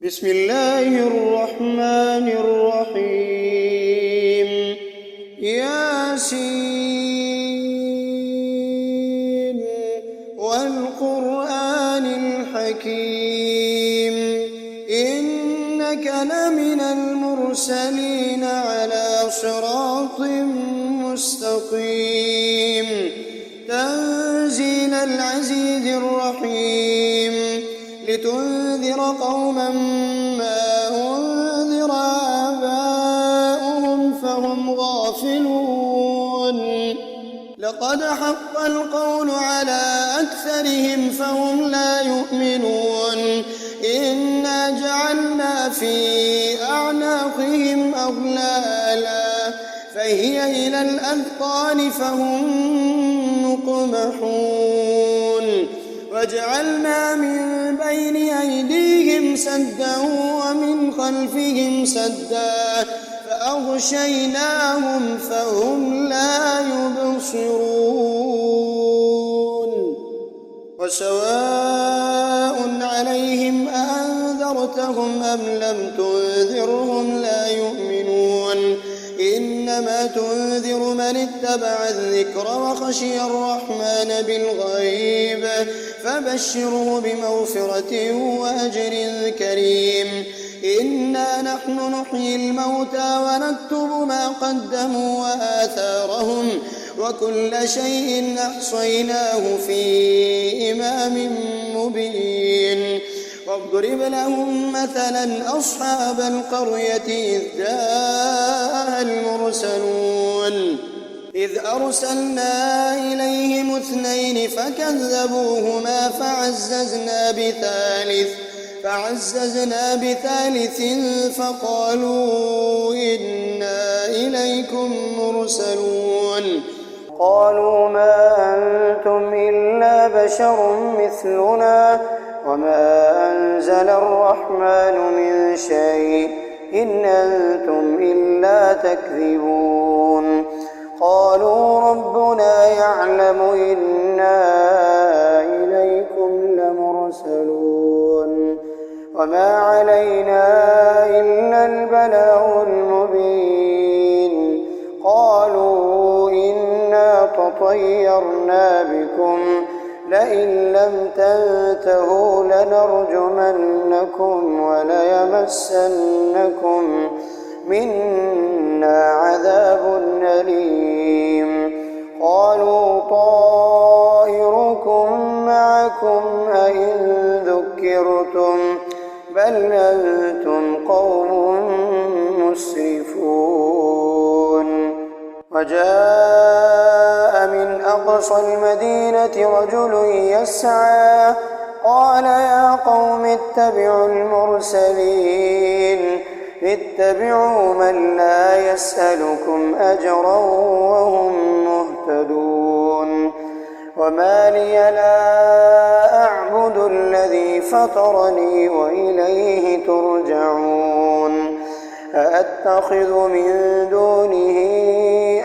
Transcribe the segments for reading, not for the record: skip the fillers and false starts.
بسم الله الرحمن الرحيم ياسين والقرآن الحكيم إنك لمن المرسلين على صراط مستقيم تنزيل العزيز الرحيم لتنذر قوما ما أنذر آباؤهم فهم غافلون لقد حق القول على أكثرهم فهم لا يؤمنون إنا جعلنا في أعناقهم أغلالا فهي إلى الأذقان فهم مقمحون وجعلنا من بين أيديهم سدا ومن خلفهم سدا فأغشيناهم فهم لا يبصرون وسواء عليهم أأنذرتهم أم لم تنذرهم لا يؤمنون إنما تنذر من اتبع الذكر وخشي الرحمن بالغيب فبشره بمغفرة وأجر كريم إنا نحن نحيي الموتى ونكتب ما قدموا وآثارهم وكل شيء أحصيناه في إمام مبين واضرب لهم مثلا أصحاب القرية إذ جاءها المرسلون إذ أرسلنا إليهم اثنين فكذبوهما فعززنا بثالث فقالوا إنا إليكم مرسلون قالوا ما أنتم إلا بشر مثلنا وما أنزل الرحمن من شيء إن أنتم إلا تكذبون قالوا ربنا يعلم إنا إليكم لمرسلون وما علينا إلا البلاغ المبين قالوا إنا تطيرنا بكم لئن لم تنتهوا لنرجمنكم وليمسنكم منا عذاب أليم قالوا طائركم معكم أئن ذكرتم بل أنتم قوم مسرفون وجاء من أقصى المدينة رجل يسعى قال يا قوم اتبعوا المرسلين اتبعوا من لا يسألكم أجرا وهم مهتدون وما لي لا أعبد الذي فطرني وإليه ترجعون أأتخذ من دونه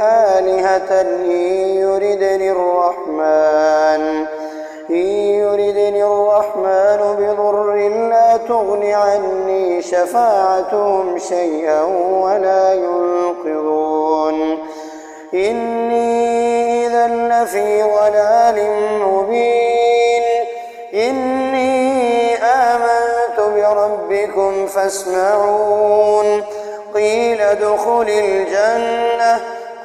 آلهة إن يردني الرحمن بضر لا تغن عني شفاعتهم شيئا ولا ينقذون إني إذا لفي ضلال مبين إني آمنت بربكم فاسمعون قيل ادخل الجنة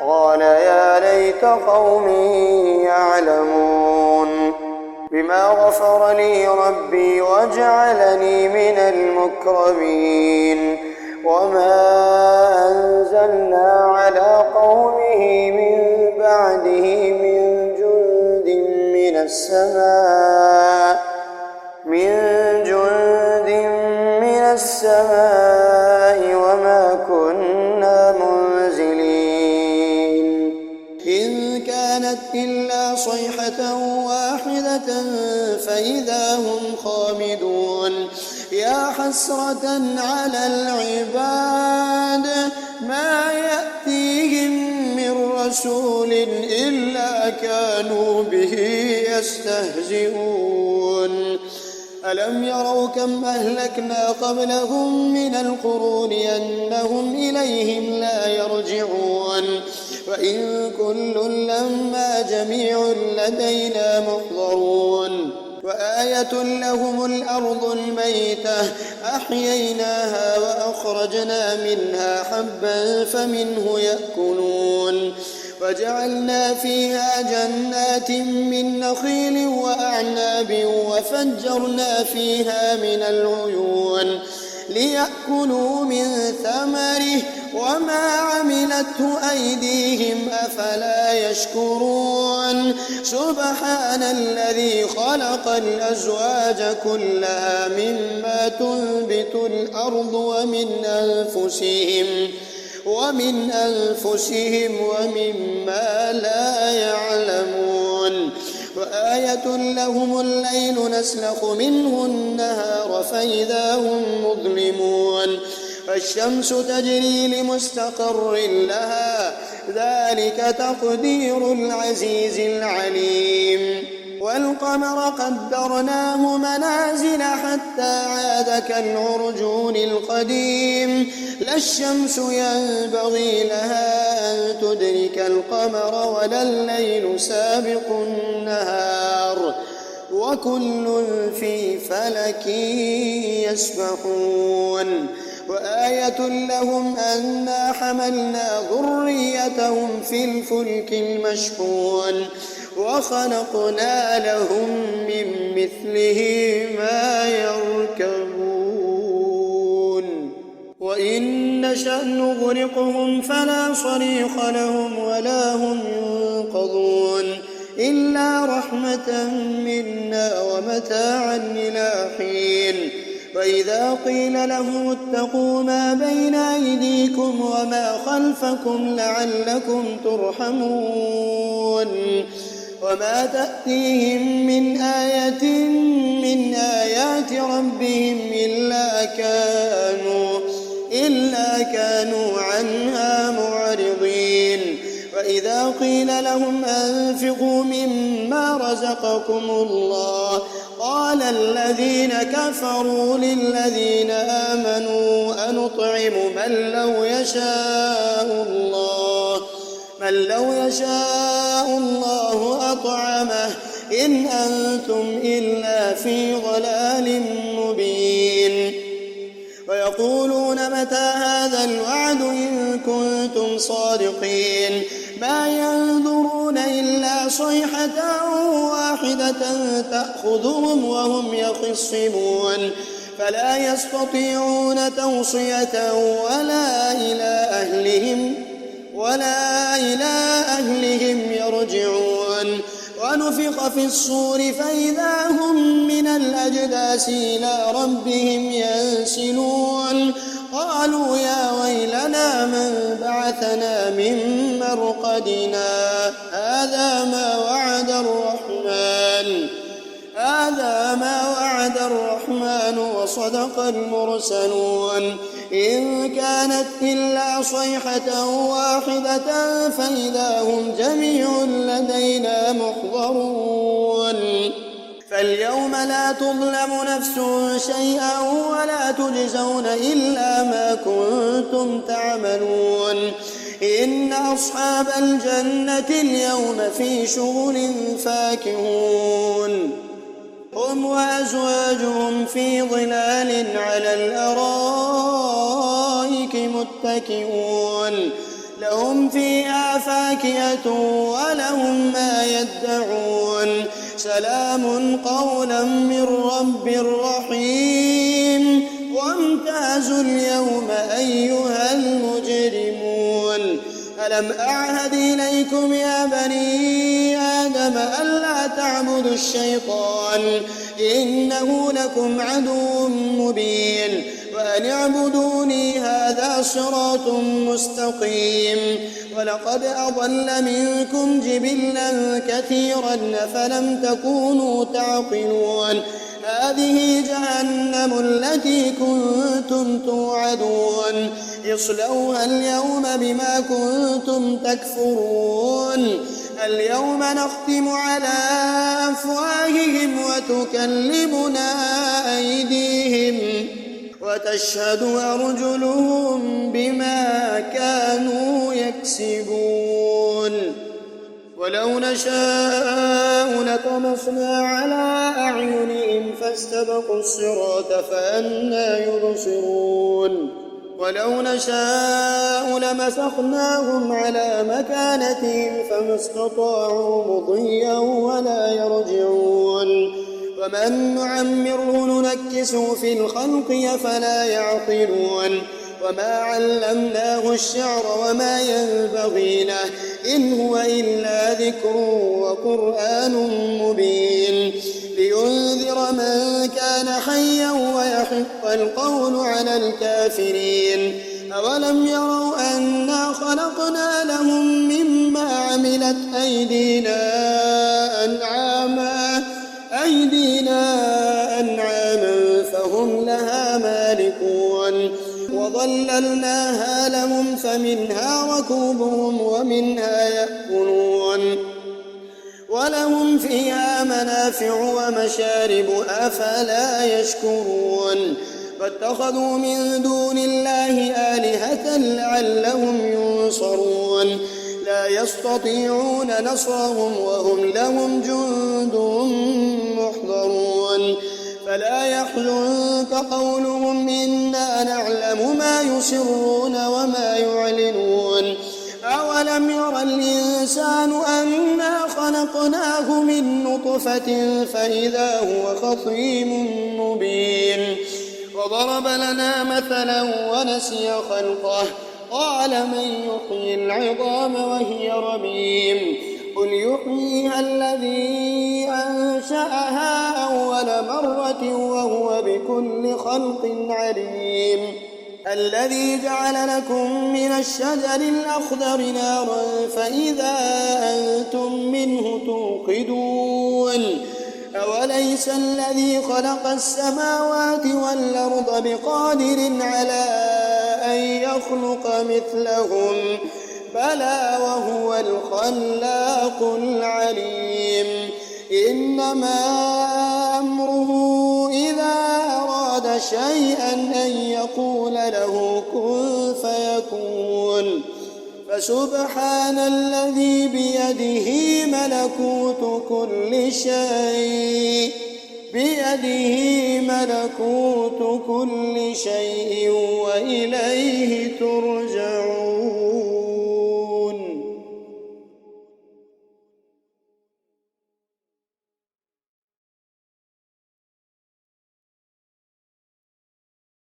قال يا ليت قومي يعلمون بما غفر لي ربي وجعلني من المكرمين وما أنزلنا على قومه من بعده من جند من السماء وما كنا منزلين إن كانت إلا صيحة واحدة فإذا هم خامدون يا حسرة على العباد ما يأتيهم من رسول إلا كانوا به يستهزئون ألم يروا كم أهلكنا قبلهم من القرون أنهم إليهم لا يرجعون وإن كل لما جميع لدينا محضرون وآية لهم الأرض الميتة أحييناها وأخرجنا منها حبا فمنه يأكلون وجعلنا فيها جنات من نخيل وأعناب وفجرنا فيها من العيون ليأكلوا من ثمره وما عملته أيديهم أفلا يشكرون سبحان الذي خلق الأزواج كلها مما تنبت الأرض ومن أنفسهم ومما لا يعلمون وآية لهم الليل نسلخ منه النهار فإذا هم مظلمون والشمس تجري لمستقر لها ذلك تقدير العزيز العليم والقمر قدرناه منازل حتى عاد كالعرجون القديم لا الشمس ينبغي لها أن تدرك القمر ولا الليل سابق النهار وكل في فلك يسبحون وآية لهم أنا حملنا ذريتهم في الفلك المشحون وخلقنا لهم من مثله ما يركبون وإن نشأ نغرقهم فلا صريخ لهم ولا هم ينقذون إلا رحمة منا ومتاعا إلى حين وإذا قيل لهم اتقوا ما بين أيديكم وما خلفكم لعلكم ترحمون وما تأتيهم من آية من آيات ربهم إلا كانوا عنها معرضين وإذا قيل لهم أنفقوا مما رزقكم الله قال الذين كفروا للذين آمنوا أنطعم من لو يشاء الله أطعمه إن أنتم إلا في ضلال مبين ويقولون متى هذا الوعد إن كنتم صادقين ما ينظرون إلا صيحة واحدة تأخذهم وهم يخصمون فلا يستطيعون توصية ولا إلى أهلهم يرجعون ونفخ في الصور فإذا هم من الأجداث إلى ربهم ينسلون قالوا يا ويلنا من بعثنا من مرقدنا هذا ما وعد الرحمن وصدق المرسلون إن كانت إلا صيحة واحدة فإذا هم جميع لدينا محضرون فاليوم لا تظلم نفس شيئا ولا تجزون إلا ما كنتم تعملون إن أصحاب الجنة اليوم في شغل فاكهون هم وأزواجهم في ظلال على الأرائك متكئون لهم فيها فاكهة ولهم ما يدعون سلام قولا من رب رحيم وامتازوا اليوم أيها المجرمون ألم أعهد إليكم يا بني آدم ألا تعبدوا الشيطان إنه لكم عدو مبين وأن اعبدوني هذا صراط مستقيم ولقد أضل منكم جبلا كثيرا فلم تكونوا تعقلون هذه جهنم التي كنتم توعدون اصلوها اليوم بما كنتم تكفرون اليوم نختم على أفواههم وتكلمنا أيديهم وتشهد أرجلهم بما كانوا يكسبون ولو نشاء لطمسنا على أعينهم فاستبقوا الصراط فأنى يبصرون ولو نشاء لمسخناهم على مكانتهم فما استطاعوا مضيا ولا يرجعون ومن نعمره ننكسه في الخلق أفلا يعقلون وما علمناه الشعر وما ينبغي له إن هو إلا ذكر وقرآن مبين لينذر من كان حيا ويحق القول على الكافرين أولم يروا أنا خلقنا لهم مما عملت أيدينا فهم لها مالكون وظللناها لهم فمنها ركوبهم ومنها يأكلون ولهم فيها منافع ومشارب أفلا يشكرون فاتخذوا من دون الله آلهة لعلهم ينصرون لا يستطيعون نصرهم وهم لهم جند محضرون فلا يحزنك قولهم إنا نعلم ما يسرون وما يعلنون أولم ير الإنسان أنا خلقناه من نطفة فإذا هو خصيم مبين وضرب لنا مثلا ونسي خلقه قال من يحيي العظام وهي رميم قل يحييها الذي أنشأها أول مرة وهو بكل خلق عليم الذي جعل لكم من الشجر الأخضر نارا فإذا أنتم منه توقدون أوليس الذي خلق السماوات والأرض بقادر على أن يخلق مثلهم بلى وهو الخلاق العليم إنما أمره إذا أراد شيئا أن يقول له كن فيكون فسبحان الذي بيده ملكوت كل شيء وإليه ترجعون.